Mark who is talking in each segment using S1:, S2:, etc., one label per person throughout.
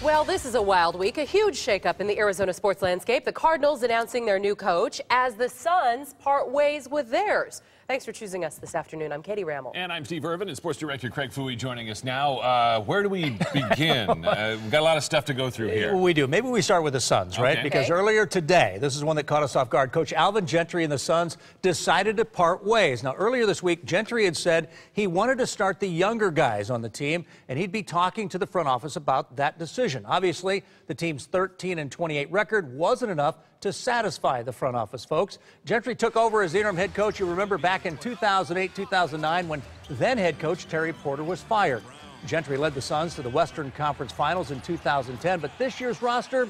S1: Well, this is a wild week, a huge shakeup in the Arizona sports landscape. The Cardinals announcing their new coach as the Suns part ways with theirs. Thanks for choosing us this afternoon. I'm Katie Rammel.
S2: And I'm Steve Irvin and Sports Director Craig Fouie joining us now. Where do we begin? We've got a lot of stuff to go through here.
S3: We do. Maybe we start with the Suns, right?
S2: Okay.
S3: Because earlier today, this is one that caught us off guard. Coach Alvin Gentry and the Suns decided to part ways. Now, earlier this week, Gentry had said he wanted to start the younger guys on the team, and he'd be talking to the front office about that decision. Obviously, the team's 13-28 record wasn't enough to satisfy the front office folks. Gentry took over as interim head coach, you remember, back in 2008-2009 when then head coach Terry Porter was fired. Gentry led the Suns to the Western Conference Finals in 2010, but this year's roster,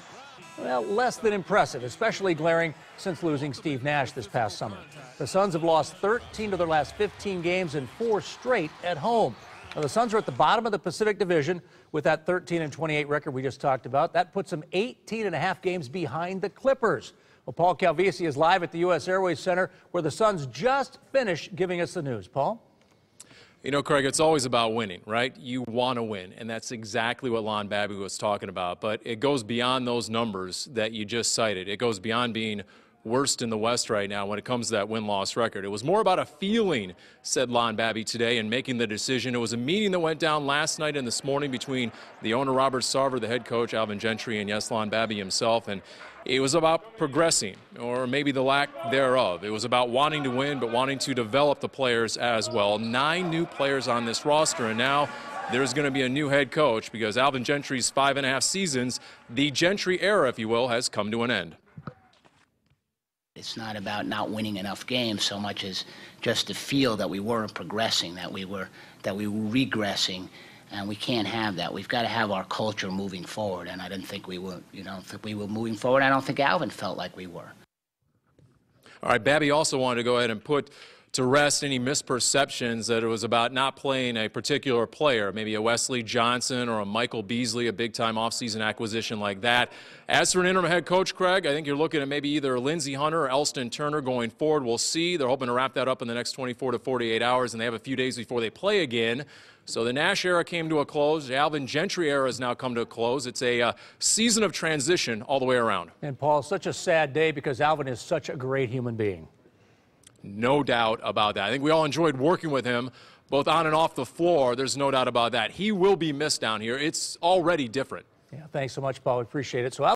S3: well, less than impressive, especially glaring since losing Steve Nash this past summer. The Suns have lost 13 of their last 15 games and 4 straight at home. Now, the Suns are at the bottom of the Pacific Division with that 13-28 record we just talked about. That puts them 18.5 games behind the Clippers. Well, Paul Calvisi is live at the U.S. Airways Center where the Suns just finished giving us the news. Paul?
S4: You know, Craig, it's always about winning, right? You want to win, and that's exactly what Lon Babby was talking about. But it goes beyond those numbers that you just cited. It goes beyond being worst in the West right now when it comes to that win-loss record. It was more about a feeling, said Lon Babby today, in making the decision. It was a meeting that went down last night and this morning between the owner, Robert Sarver, the head coach, Alvin Gentry, and yes, Lon Babby himself. And it was about progressing, or maybe the lack thereof. It was about wanting to win, but wanting to develop the players as well. 9 new players on this roster, and now there's going to be a new head coach because Alvin Gentry's 5.5 seasons, the Gentry era, if you will, has come to an end.
S5: It's not about not winning enough games so much as just to feel that we weren't progressing, that we were regressing, and we can't have that. We've got to have our culture moving forward, and I didn't think we were. You know, think we were moving forward. I don't think Alvin felt like we were.
S4: All right, Babby also wanted to go ahead and put to rest any misperceptions that it was about not playing a particular player, maybe a Wesley Johnson or a Michael Beasley, a big-time offseason acquisition like that. As for an interim head coach, Craig, I think you're looking at maybe either Lindsey Hunter or Elston Turner going forward. We'll see. They're hoping to wrap that up in the next 24 to 48 hours, and they have a few days before they play again. So the Nash era came to a close. The Alvin Gentry era has now come to a close. It's a season of transition all the way around.
S3: And, Paul, such a sad day because Alvin is such a great human being.
S4: No doubt about that. I think we all enjoyed working with him, both on and off the floor. There's no doubt about that. He will be missed down here. It's already different.
S3: Yeah, thanks so much, Paul. We appreciate it. So